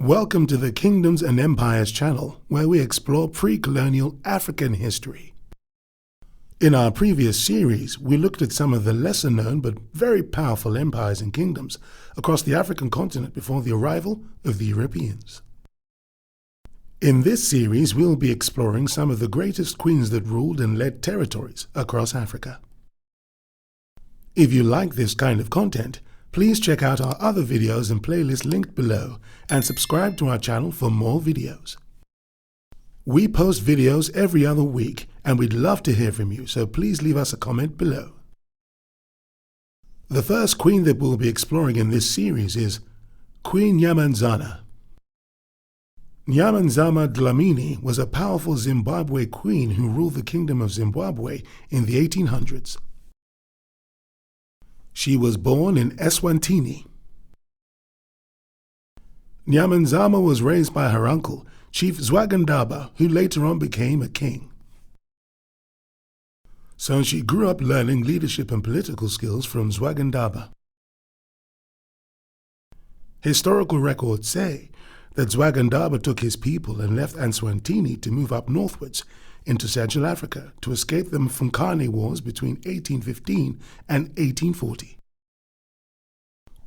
Welcome to the Kingdoms and Empires channel, where we explore pre-colonial African history. In our previous series, we looked at some of the lesser-known but very powerful empires and kingdoms across the African continent before the arrival of the Europeans. In this series, we'll be exploring some of the greatest queens that ruled and led territories across Africa. If you like this kind of content, please check out our other videos and playlists linked below and subscribe to our channel for more videos. We post videos every other week and we'd love to hear from you, so please leave us a comment below. The first queen that we'll be exploring in this series is Queen Nyamazana. Nyamazana Dlamini was a powerful Zimbabwe queen who ruled the Kingdom of Zimbabwe in the 1800s. She was born in Eswatini. Nyamazana was raised by her uncle, Chief Zwagandaba, who later on became a king. So she grew up learning leadership and political skills from Zwagandaba. Historical records say that Zwagandaba took his people and left Eswatini to move up northwards into Central Africa to escape the Mfukane Wars between 1815 and 1840.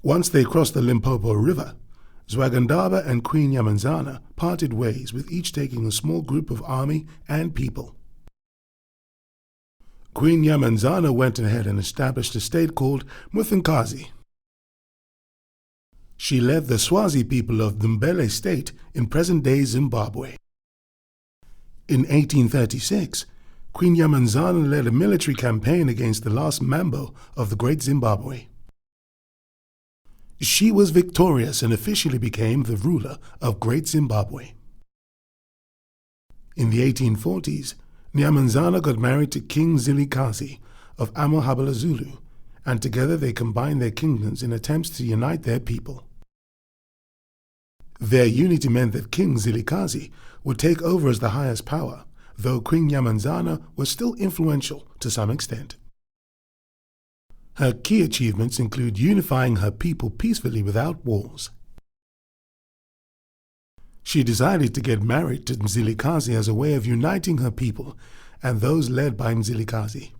Once they crossed the Limpopo River, Zwagandaba and Queen Nyamazana parted ways, with each taking a small group of army and people. Queen Nyamazana went ahead and established a state called Mufwengikazi. She led the Swazi people of Mbele state in present-day Zimbabwe. In 1836, Queen Nyamazana led a military campaign against the last Mambo of the Great Zimbabwe. She was victorious and officially became the ruler of Great Zimbabwe. In the 1840s, Nyamazana got married to King Zilikazi of Zulu, and together they combined their kingdoms in attempts to unite their people. Their unity meant that King Zilikazi would take over as the highest power, though Queen Nyamazana was still influential to some extent. Her key achievements include unifying her people peacefully without wars. She decided to get married to Mzilikazi as a way of uniting her people and those led by Mzilikazi.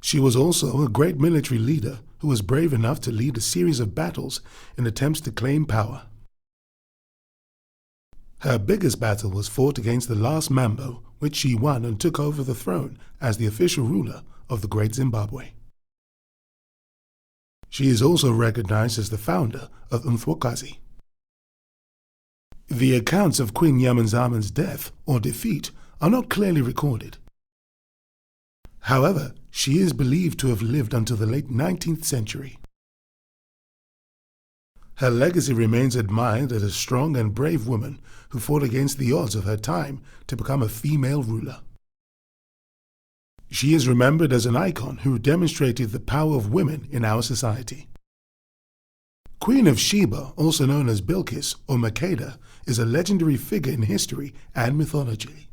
She was also a great military leader who was brave enough to lead a series of battles in attempts to claim power. Her biggest battle was fought against the last Mambo, which she won and took over the throne as the official ruler of the Great Zimbabwe. She is also recognized as the founder of Mfwengikazi. The accounts of Queen Nyamazana's death or defeat are not clearly recorded. However, she is believed to have lived until the late 19th century. Her legacy remains admired as a strong and brave woman who fought against the odds of her time to become a female ruler. She is remembered as an icon who demonstrated the power of women in our society. Queen of Sheba, also known as Bilqis or Makeda, is a legendary figure in history and mythology.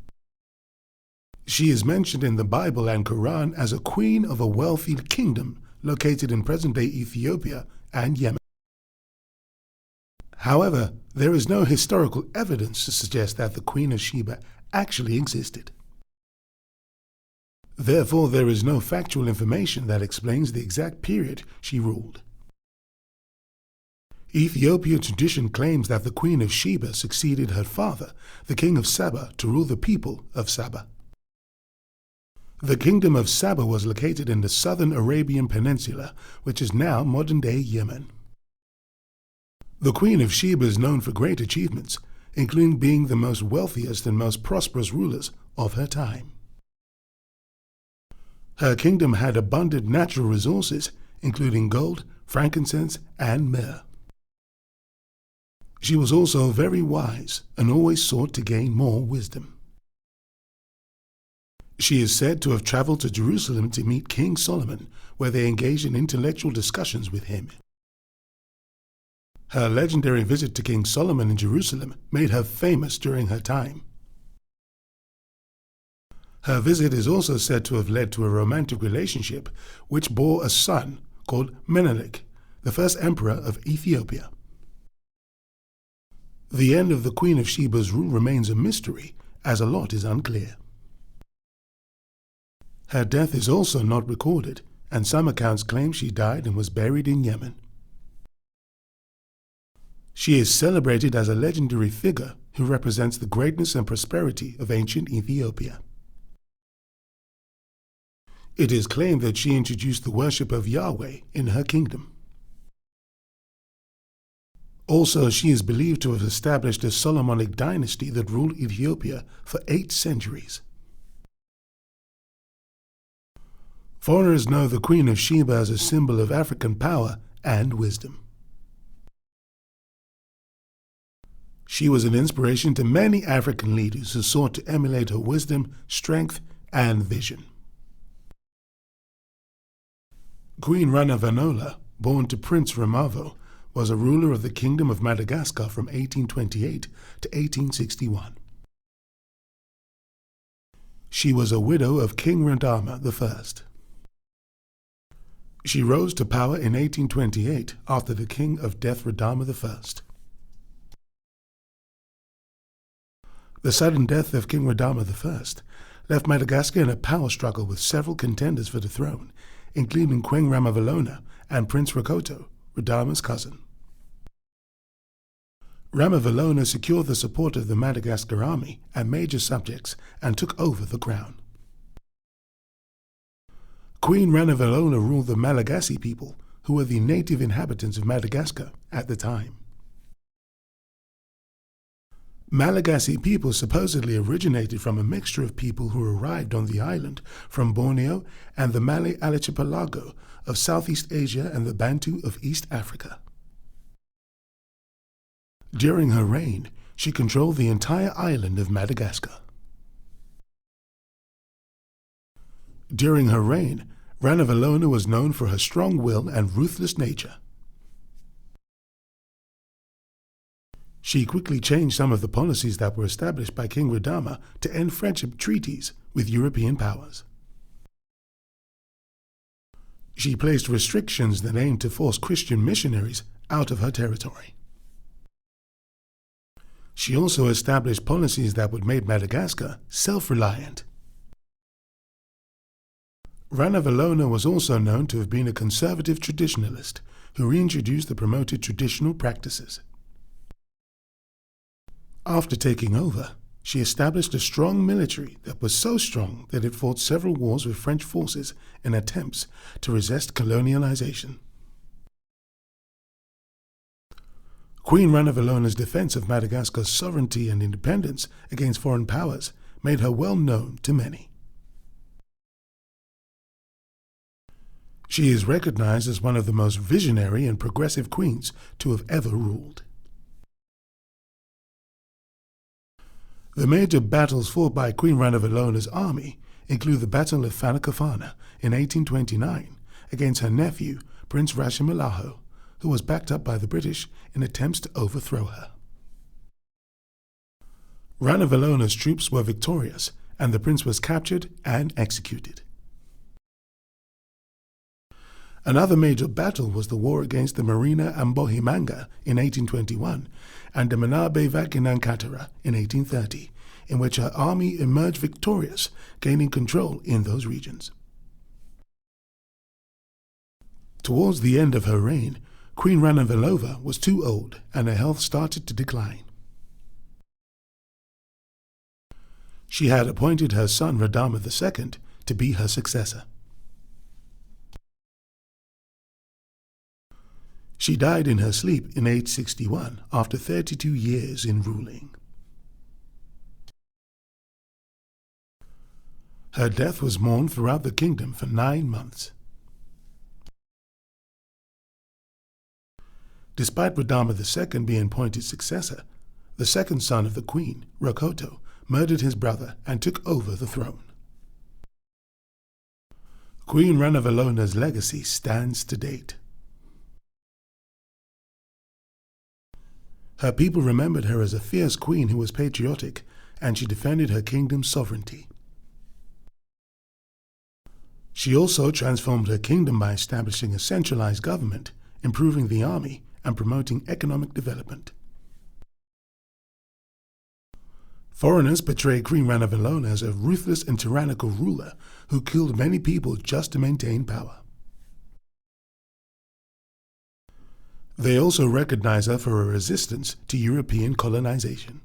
She is mentioned in the Bible and Quran as a queen of a wealthy kingdom located in present-day Ethiopia and Yemen. However, there is no historical evidence to suggest that the Queen of Sheba actually existed. Therefore, there is no factual information that explains the exact period she ruled. Ethiopian tradition claims that the Queen of Sheba succeeded her father, the King of Saba, to rule the people of Saba. The Kingdom of Saba was located in the southern Arabian Peninsula, which is now modern-day Yemen. The Queen of Sheba is known for great achievements, including being the most wealthiest and most prosperous rulers of her time. Her kingdom had abundant natural resources, including gold, frankincense, and myrrh. She was also very wise and always sought to gain more wisdom. She is said to have traveled to Jerusalem to meet King Solomon, where they engaged in intellectual discussions with him. Her legendary visit to King Solomon in Jerusalem made her famous during her time. Her visit is also said to have led to a romantic relationship which bore a son called Menelik, the first emperor of Ethiopia. The end of the Queen of Sheba's rule remains a mystery, as a lot is unclear. Her death is also not recorded, and some accounts claim she died and was buried in Yemen. She is celebrated as a legendary figure who represents the greatness and prosperity of ancient Ethiopia. It is claimed that she introduced the worship of Yahweh in her kingdom. Also, she is believed to have established a Solomonic dynasty that ruled Ethiopia for 8 centuries. Foreigners know the Queen of Sheba as a symbol of African power and wisdom. She was an inspiration to many African leaders who sought to emulate her wisdom, strength, and vision. Queen Ranavalona, born to Prince Ramavo, was a ruler of the Kingdom of Madagascar from 1828 to 1861. She was a widow of King Radama I. She rose to power in 1828 after the King of Death Radama I. The sudden death of King Radama I left Madagascar in a power struggle with several contenders for the throne, including Queen Ranavalona and Prince Rakoto, Radama's cousin. Ranavalona secured the support of the Madagascar army and major subjects and took over the crown. Queen Ranavalona ruled the Malagasy people, who were the native inhabitants of Madagascar at the time. Malagasy people supposedly originated from a mixture of people who arrived on the island from Borneo and the Malay archipelago of Southeast Asia and the Bantu of East Africa. During her reign, she controlled the entire island of Madagascar. During her reign, Ranavalona was known for her strong will and ruthless nature. She quickly changed some of the policies that were established by King Radama to end friendship treaties with European powers. She placed restrictions that aimed to force Christian missionaries out of her territory. She also established policies that would make Madagascar self-reliant. Ranavalona was also known to have been a conservative traditionalist who reintroduced and promoted traditional practices. After taking over, she established a strong military that was so strong that it fought several wars with French forces in attempts to resist colonialization. Queen Ranavalona's defense of Madagascar's sovereignty and independence against foreign powers made her well known to many. She is recognized as one of the most visionary and progressive queens to have ever ruled. The major battles fought by Queen Ranavalona's army include the Battle of Fanakafana in 1829 against her nephew, Prince Rashomalaho, who was backed up by the British in attempts to overthrow her. Ranavalona's troops were victorious, and the prince was captured and executed. Another major battle was the war against the Marina Ambohimanga in 1821 and the Manabe Vakinankatara in 1830, in which her army emerged victorious, gaining control in those regions. Towards the end of her reign, Queen Ranavalona was too old and her health started to decline. She had appointed her son Radama II to be her successor. She died in her sleep in age 61 after 32 years in ruling. Her death was mourned throughout the kingdom for 9 months. Despite Radama II being appointed successor, the second son of the queen, Rakoto, murdered his brother and took over the throne. Queen Ranavalona's legacy stands to date. Her people remembered her as a fierce queen who was patriotic, and she defended her kingdom's sovereignty. She also transformed her kingdom by establishing a centralized government, improving the army, and promoting economic development. Foreigners portray Queen Ranavalona as a ruthless and tyrannical ruler who killed many people just to maintain power. They also recognize her for her resistance to European colonization.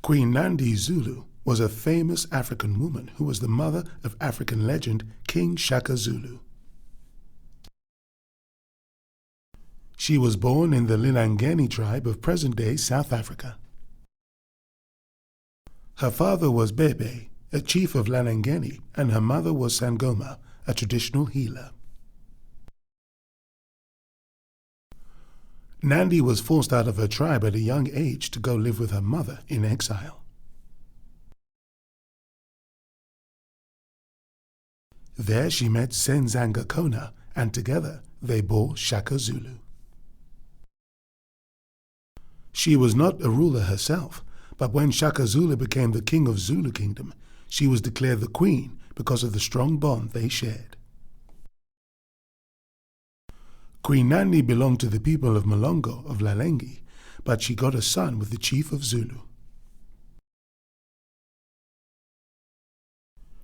Queen Nandi Zulu was a famous African woman who was the mother of African legend King Shaka Zulu. She was born in the Linangeni tribe of present-day South Africa. Her father was Bebe, a chief of Lanangeni, and her mother was Sangoma, a traditional healer. Nandi was forced out of her tribe at a young age to go live with her mother in exile. There she met Senzanga Kona, and together they bore Shaka Zulu. She was not a ruler herself, but when Shaka Zulu became the king of Zulu kingdom, she was declared the queen because of the strong bond they shared. Queen Nandi belonged to the people of Malongo of Lalengi, but she got a son with the chief of Zulu.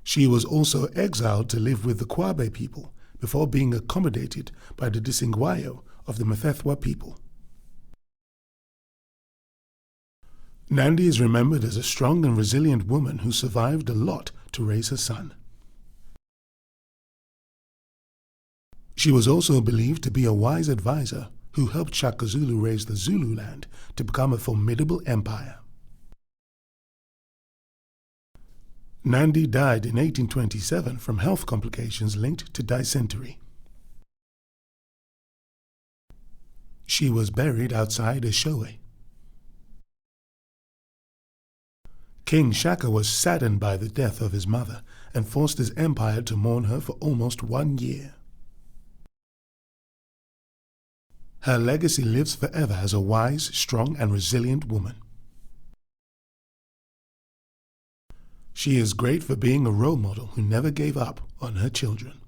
She was also exiled to live with the Kwabe people before being accommodated by the Disingwayo of the Mthethwa people. Nandi is remembered as a strong and resilient woman who survived a lot to raise her son. She was also believed to be a wise advisor who helped Shaka Zulu raise the Zulu land to become a formidable empire. Nandi died in 1827 from health complications linked to dysentery. She was buried outside Eshowe. King Shaka was saddened by the death of his mother and forced his empire to mourn her for almost 1 year. Her legacy lives forever as a wise, strong, and resilient woman. She is great for being a role model who never gave up on her children.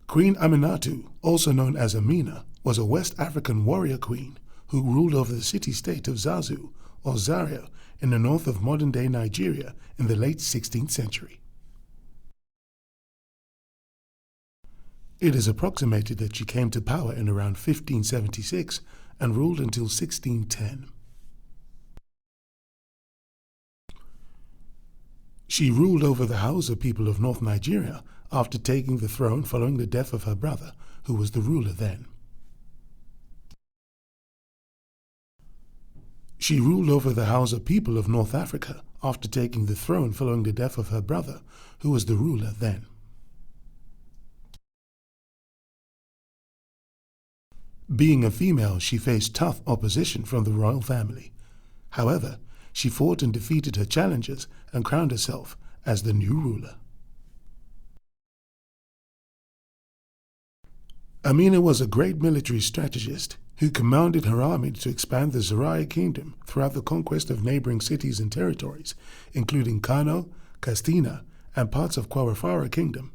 Queen Aminatu, also known as Amina, was a West African warrior queen who ruled over the city-state of Zazu, or Zaria, in the north of modern-day Nigeria in the late 16th century. It is approximated that she came to power in around 1576 and ruled until 1610. She ruled over the Hausa people of North Nigeria after taking the throne following the death of her brother, who was the ruler then. She ruled over the Hausa people of North Africa after taking the throne following the death of her brother, who was the ruler then. Being a female, she faced tough opposition from the royal family. However, she fought and defeated her challengers and crowned herself as the new ruler. Amina was a great military strategist who commanded her army to expand the Zaria kingdom throughout the conquest of neighboring cities and territories, including Kano, Castina, and parts of Kwarafara kingdom.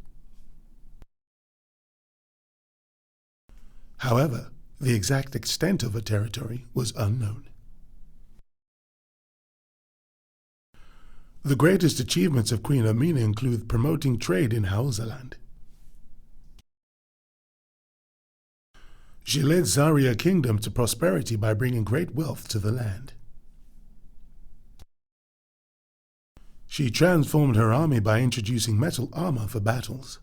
However, the exact extent of her territory was unknown. The greatest achievements of Queen Amina include promoting trade in Hausaland. She led Zaria kingdom to prosperity by bringing great wealth to the land. She transformed her army by introducing metal armor for battles.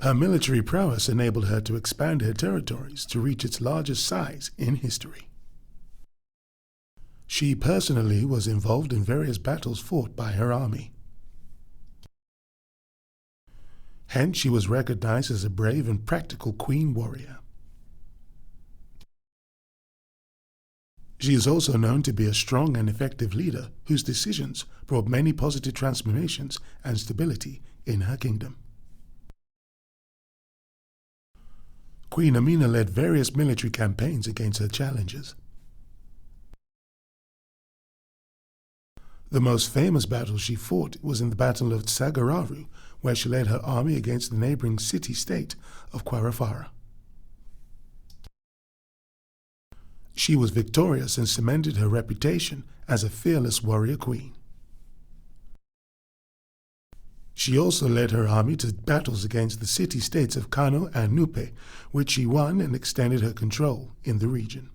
Her military prowess enabled her to expand her territories to reach its largest size in history. She personally was involved in various battles fought by her army. Hence, she was recognized as a brave and practical queen warrior. She is also known to be a strong and effective leader whose decisions brought many positive transformations and stability in her kingdom. Queen Amina led various military campaigns against her challengers. The most famous battle she fought was in the Battle of Tsagararu, where she led her army against the neighboring city-state of Kwarafara. She was victorious and cemented her reputation as a fearless warrior queen. She also led her army to battles against the city-states of Kano and Nupe, which she won and extended her control in the region.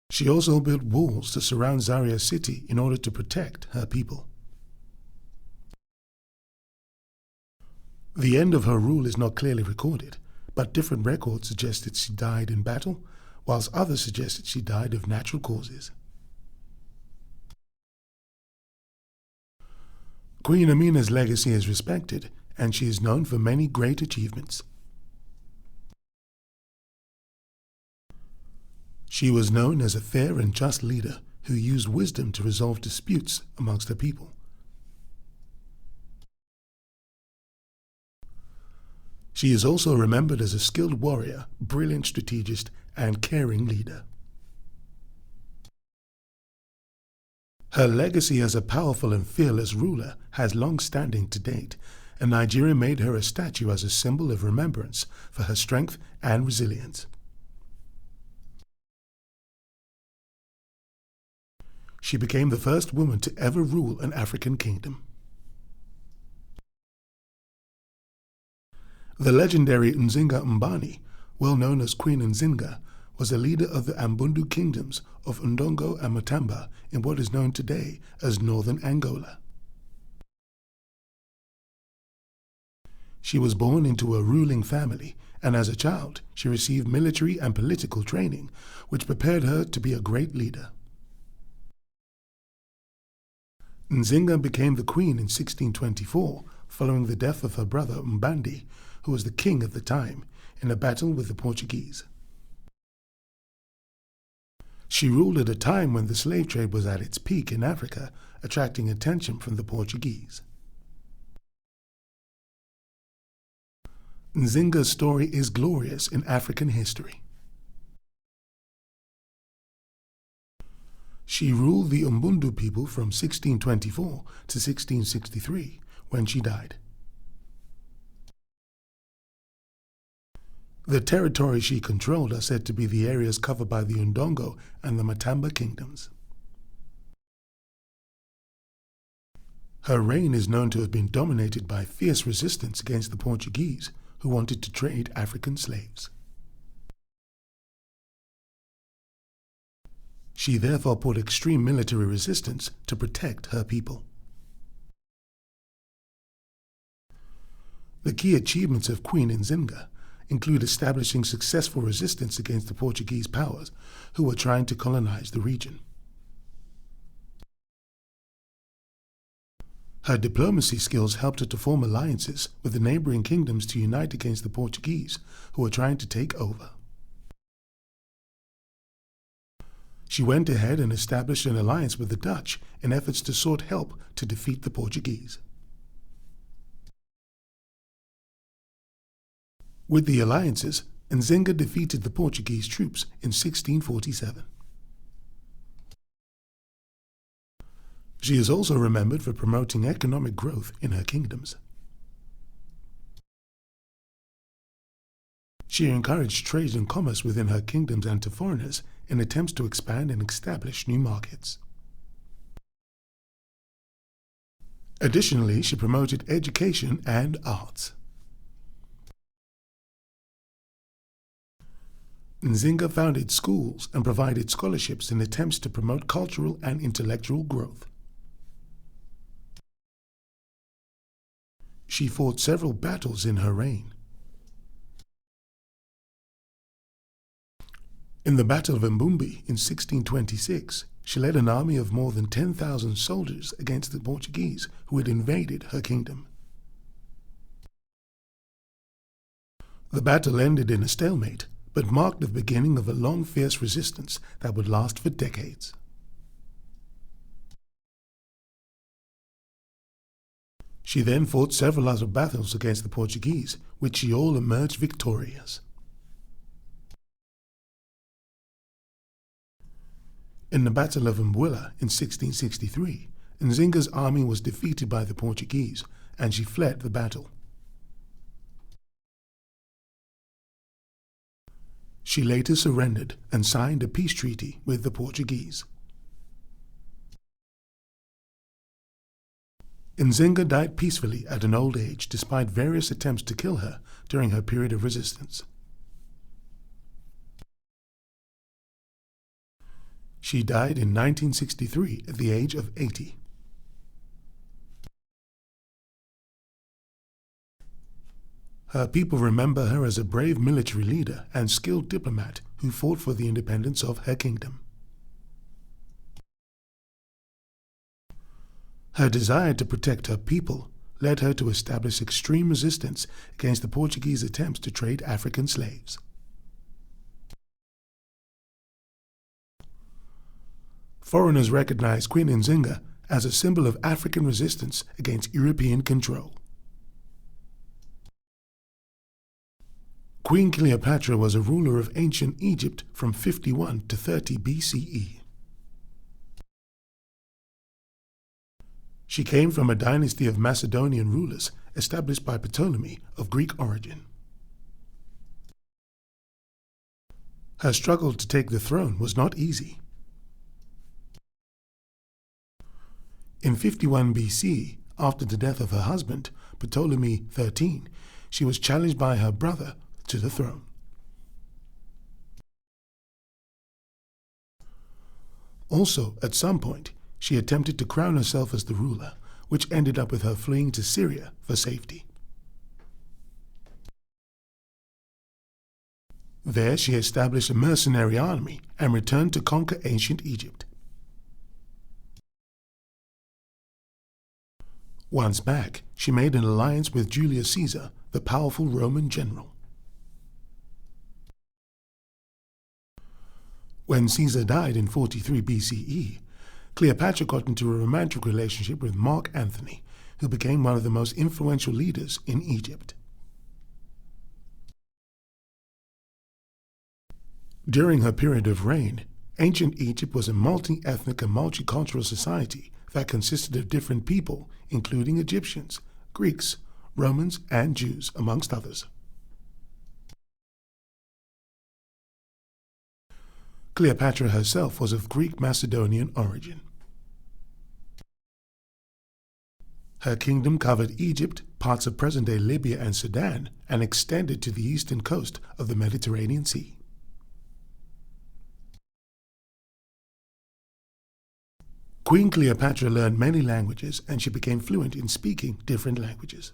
She also built walls to surround Zaria city in order to protect her people. The end of her rule is not clearly recorded, but different records suggest that she died in battle, whilst others suggest that she died of natural causes. Queen Amina's legacy is respected, and she is known for many great achievements. She was known as a fair and just leader who used wisdom to resolve disputes amongst her people. She is also remembered as a skilled warrior, brilliant strategist, and caring leader. Her legacy as a powerful and fearless ruler has long standing to date, and Nigeria made her a statue as a symbol of remembrance for her strength and resilience. She became the first woman to ever rule an African kingdom. The legendary Nzinga Mbani, well known as Queen Nzinga, was a leader of the Ambundu kingdoms of Ndongo and Matamba in what is known today as northern Angola. She was born into a ruling family, and as a child she received military and political training, which prepared her to be a great leader. Nzinga became the queen in 1624, following the death of her brother Mbandi, who was the king at the time, in a battle with the Portuguese. She ruled at a time when the slave trade was at its peak in Africa, attracting attention from the Portuguese. Nzinga's story is glorious in African history. She ruled the Umbundu people from 1624 to 1663, when she died. The territories she controlled are said to be the areas covered by the Ndongo and the Matamba kingdoms. Her reign is known to have been dominated by fierce resistance against the Portuguese, who wanted to trade African slaves. She therefore put extreme military resistance to protect her people. The key achievements of Queen Nzinga include establishing successful resistance against the Portuguese powers who were trying to colonize the region. Her diplomacy skills helped her to form alliances with the neighboring kingdoms to unite against the Portuguese who were trying to take over. She went ahead and established an alliance with the Dutch in efforts to sought help to defeat the Portuguese. With the alliances, Nzinga defeated the Portuguese troops in 1647. She is also remembered for promoting economic growth in her kingdoms. She encouraged trade and commerce within her kingdoms and to foreigners in attempts to expand and establish new markets. Additionally, she promoted education and arts. Nzinga founded schools and provided scholarships in attempts to promote cultural and intellectual growth. She fought several battles in her reign. In the Battle of Mbumbi in 1626, she led an army of more than 10,000 soldiers against the Portuguese who had invaded her kingdom. The battle ended in a stalemate, but marked the beginning of a long, fierce resistance that would last for decades. She then fought several other battles against the Portuguese, which she all emerged victorious. In the Battle of Mbwila in 1663, Nzinga's army was defeated by the Portuguese, and she fled the battle. She later surrendered and signed a peace treaty with the Portuguese. Nzinga died peacefully at an old age despite various attempts to kill her during her period of resistance. She died in 1963 at the age of 80. Her people remember her as a brave military leader and skilled diplomat who fought for the independence of her kingdom. Her desire to protect her people led her to establish extreme resistance against the Portuguese attempts to trade African slaves. Foreigners recognized Queen Nzinga as a symbol of African resistance against European control. Queen Cleopatra was a ruler of ancient Egypt from 51 to 30 BCE. She came from a dynasty of Macedonian rulers established by Ptolemy of Greek origin. Her struggle to take the throne was not easy. In 51 BC, after the death of her husband, Ptolemy XIII, she was challenged by her brother to the throne. Also, at some point, she attempted to crown herself as the ruler, which ended up with her fleeing to Syria for safety. There she established a mercenary army and returned to conquer ancient Egypt. Once back, she made an alliance with Julius Caesar, the powerful Roman general. When Caesar died in 43 BCE, Cleopatra got into a romantic relationship with Mark Antony, who became one of the most influential leaders in Egypt. During her period of reign, ancient Egypt was a multi-ethnic and multicultural society that consisted of different people, including Egyptians, Greeks, Romans, and Jews, amongst others. Cleopatra herself was of Greek Macedonian origin. Her kingdom covered Egypt, parts of present-day Libya and Sudan, and extended to the eastern coast of the Mediterranean Sea. Queen Cleopatra learned many languages, and she became fluent in speaking different languages.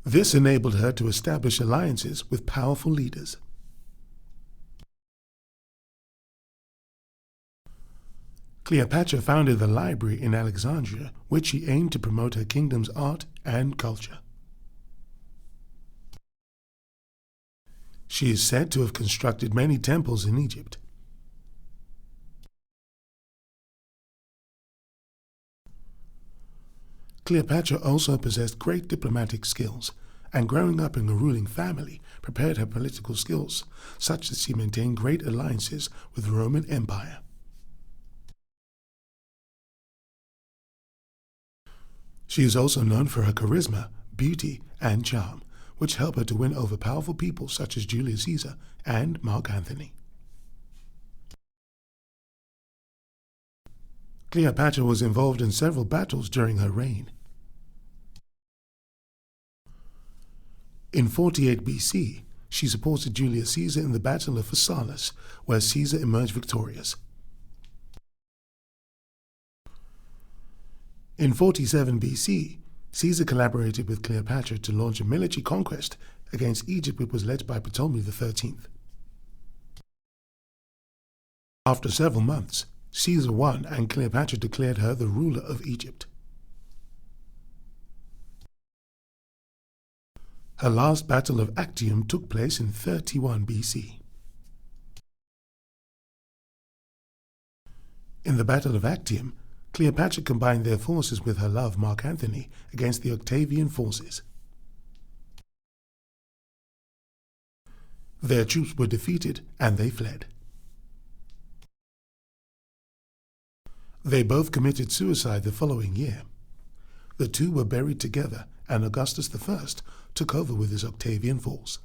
This enabled her to establish alliances with powerful leaders. Cleopatra founded the library in Alexandria, which she aimed to promote her kingdom's art and culture. She is said to have constructed many temples in Egypt. Cleopatra also possessed great diplomatic skills, and growing up in a ruling family prepared her political skills, such that she maintained great alliances with the Roman Empire. She is also known for her charisma, beauty, and charm, which help her to win over powerful people such as Julius Caesar and Mark Antony. Cleopatra was involved in several battles during her reign. In 48 BC, she supported Julius Caesar in the Battle of Pharsalus, where Caesar emerged victorious. In 47 BC, Caesar collaborated with Cleopatra to launch a military conquest against Egypt, which was led by Ptolemy XIII. After several months, Caesar won and Cleopatra declared her the ruler of Egypt. Her last battle of Actium took place in 31 BC. In the Battle of Actium, Cleopatra combined their forces with her love, Mark Antony, against the Octavian forces. Their troops were defeated and they fled. They both committed suicide the following year. The two were buried together, and Augustus I took over with his Octavian force.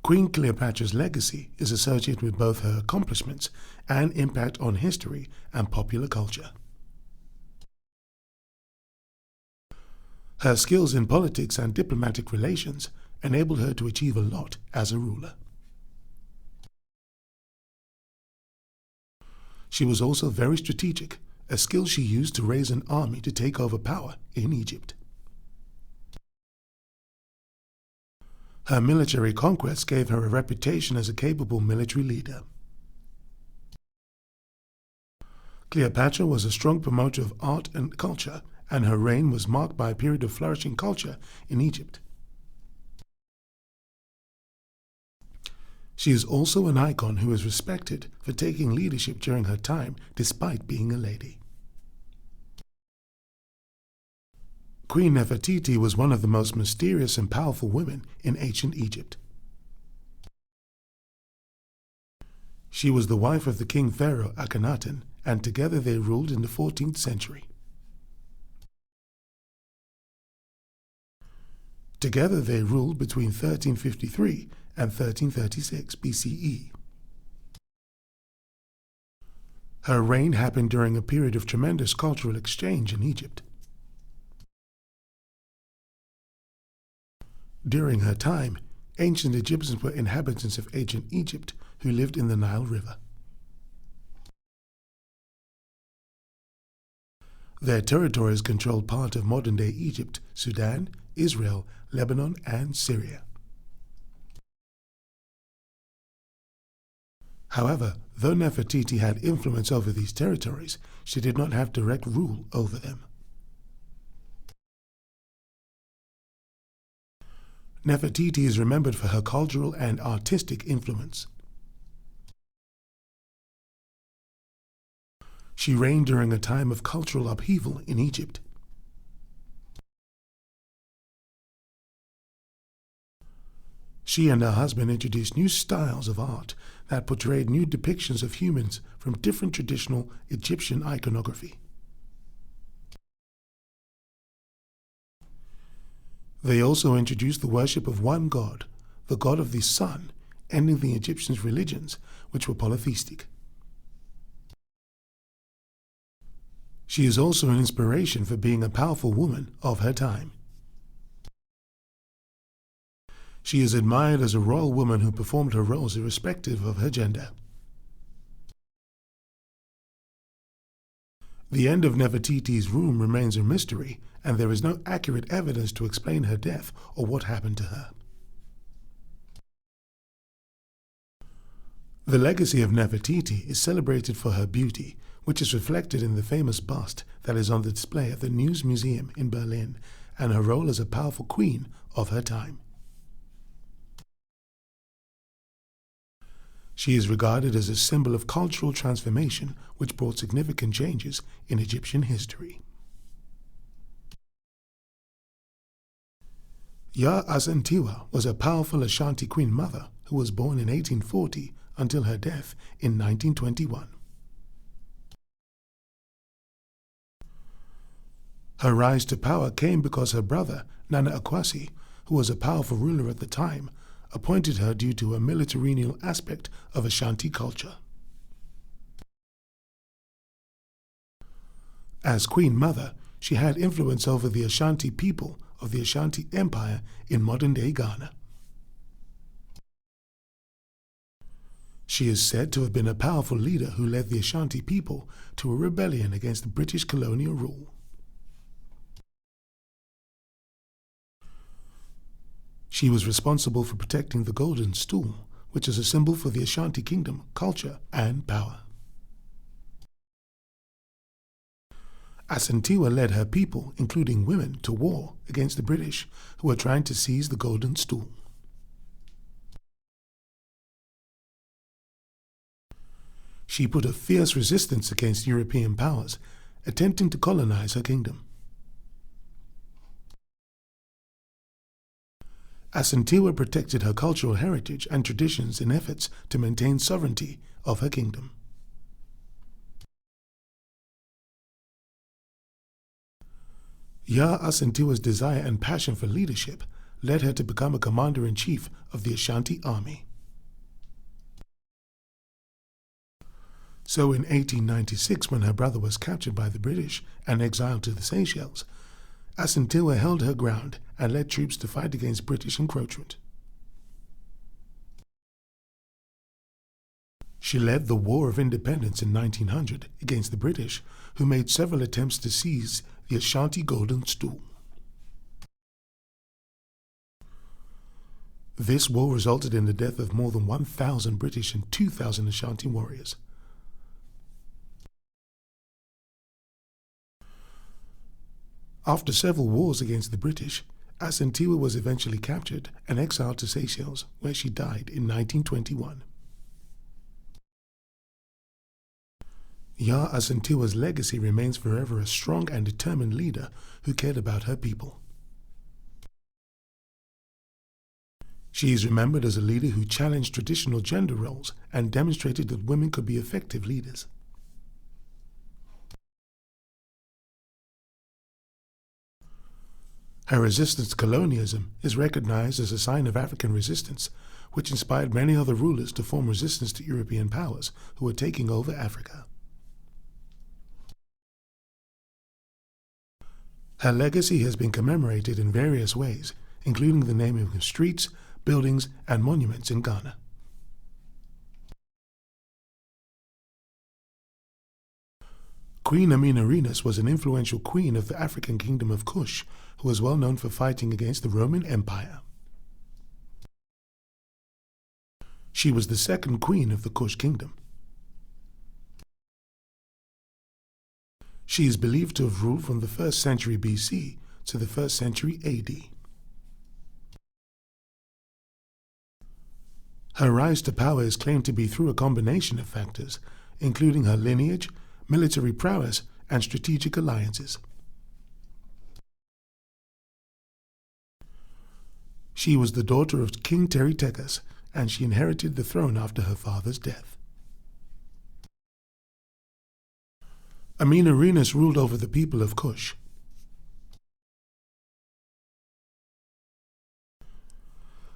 Queen Cleopatra's legacy is associated with both her accomplishments and impact on history and popular culture. Her skills in politics and diplomatic relations enabled her to achieve a lot as a ruler. She was also very strategic, a skill she used to raise an army to take over power in Egypt. Her military conquests gave her a reputation as a capable military leader. Cleopatra was a strong promoter of art and culture, and her reign was marked by a period of flourishing culture in Egypt. She is also an icon who is respected for taking leadership during her time despite being a lady. Queen Nefertiti was one of the most mysterious and powerful women in ancient Egypt. She was the wife of the king pharaoh Akhenaten, and together they ruled in the 14th century. Together they ruled between 1353 and 1336 BCE. Her reign happened during a period of tremendous cultural exchange in Egypt. During her time, ancient Egyptians were inhabitants of ancient Egypt who lived in the Nile River. Their territories controlled part of modern-day Egypt, Sudan, Israel, Lebanon, and Syria. However, though Nefertiti had influence over these territories, she did not have direct rule over them. Nefertiti is remembered for her cultural and artistic influence. She reigned during a time of cultural upheaval in Egypt. She and her husband introduced new styles of art that portrayed new depictions of humans from different traditional Egyptian iconography. They also introduced the worship of one god, the god of the sun, ending the Egyptians' religions, which were polytheistic. She is also an inspiration for being a powerful woman of her time. She is admired as a royal woman who performed her roles irrespective of her gender. The end of Nefertiti's rule remains a mystery, and there is no accurate evidence to explain her death or what happened to her. The legacy of Nefertiti is celebrated for her beauty, which is reflected in the famous bust that is on display at the News Museum in Berlin, and her role as a powerful queen of her time. She is regarded as a symbol of cultural transformation which brought significant changes in Egyptian history. Asantewa was a powerful Ashanti queen mother who was born in 1840 until her death in 1921. Her rise to power came because her brother, Nana Akwasi, who was a powerful ruler at the time, appointed her due to a military aspect of Ashanti culture. As Queen Mother, she had influence over the Ashanti people of the Ashanti Empire in modern-day Ghana. She is said to have been a powerful leader who led the Ashanti people to a rebellion against the British colonial rule. She was responsible for protecting the golden stool, which is a symbol for the Ashanti kingdom, culture, and power. Asantewa led her people, including women, to war against the British, who were trying to seize the golden stool. She put a fierce resistance against European powers, attempting to colonize her kingdom. Asantewa protected her cultural heritage and traditions in efforts to maintain sovereignty of her kingdom. Asantewa's desire and passion for leadership led her to become a commander-in-chief of the Ashanti army. So in 1896, when her brother was captured by the British and exiled to the Seychelles, Asantewa held her ground and led troops to fight against British encroachment. She led the War of Independence in 1900 against the British, who made several attempts to seize the Ashanti Golden Stool. This war resulted in the death of more than 1,000 British and 2,000 Ashanti warriors. After several wars against the British, Asantewa was eventually captured and exiled to Seychelles, where she died in 1921. Asantewa's legacy remains forever a strong and determined leader who cared about her people. She is remembered as a leader who challenged traditional gender roles and demonstrated that women could be effective leaders. Her resistance to colonialism is recognized as a sign of African resistance, which inspired many other rulers to form resistance to European powers who were taking over Africa. Her legacy has been commemorated in various ways, including the naming of streets, buildings, and monuments in Ghana. Queen Amanirenas was an influential queen of the African kingdom of Kush, who was well known for fighting against the Roman Empire. She was the second queen of the Kush kingdom. She is believed to have ruled from the 1st century BC to the 1st century AD. Her rise to power is claimed to be through a combination of factors, including her lineage, military prowess, and strategic alliances. She was the daughter of King Teritekas, and she inherited the throne after her father's death. Amanirenas ruled over the people of Kush.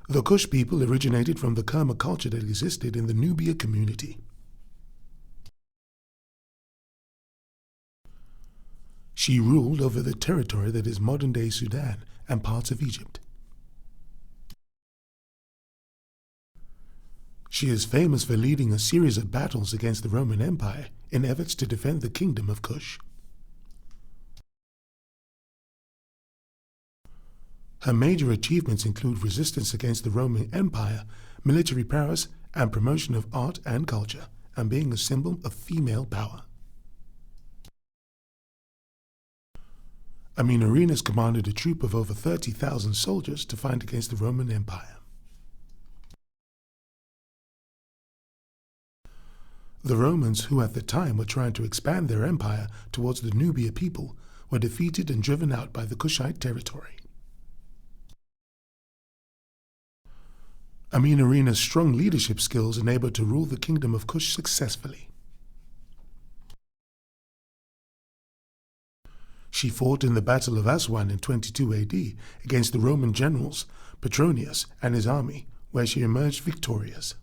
The Kush people originated from the Kerma culture that existed in the Nubia community. She ruled over the territory that is modern-day Sudan and parts of Egypt. She is famous for leading a series of battles against the Roman Empire in efforts to defend the kingdom of Kush. Her major achievements include resistance against the Roman Empire, military prowess, and promotion of art and culture, and being a symbol of female power. Amanirenas commanded a troop of over 30,000 soldiers to fight against the Roman Empire. The Romans, who at the time were trying to expand their empire towards the Nubia people, were defeated and driven out by the Kushite territory. Amanirenas' strong leadership skills enabled her to rule the kingdom of Kush successfully. She fought in the Battle of Aswan in 22 AD against the Roman generals Petronius and his army, where she emerged victorious.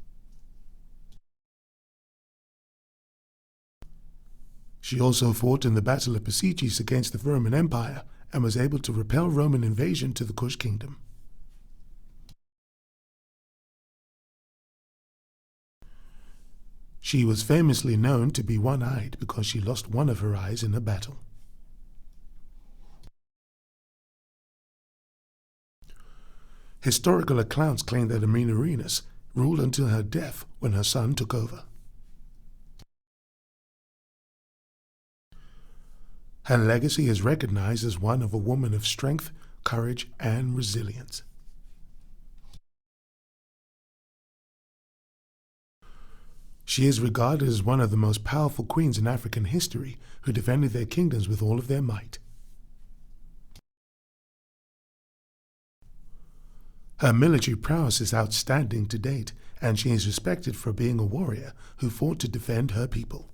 She also fought in the Battle of Pathisa against the Roman Empire and was able to repel Roman invasion to the Kush kingdom. She was famously known to be one-eyed because she lost one of her eyes in a battle. Historical accounts claim that Amanirenas ruled until her death when her son took over. Her legacy is recognized as one of a woman of strength, courage, and resilience. She is regarded as one of the most powerful queens in African history who defended their kingdoms with all of their might. Her military prowess is outstanding to date, and she is respected for being a warrior who fought to defend her people.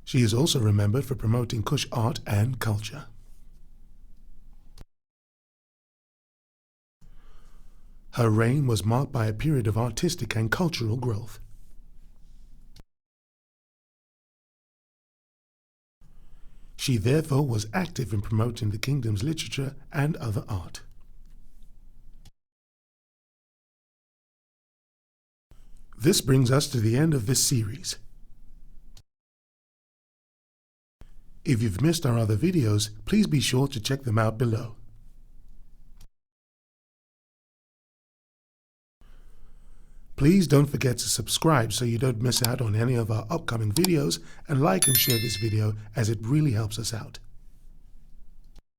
She is also remembered for promoting Kush art and culture. Her reign was marked by a period of artistic and cultural growth. She therefore was active in promoting the kingdom's literature and other art. This brings us to the end of this series. If you've missed our other videos, please be sure to check them out below. Please don't forget to subscribe so you don't miss out on any of our upcoming videos, and like and share this video as it really helps us out.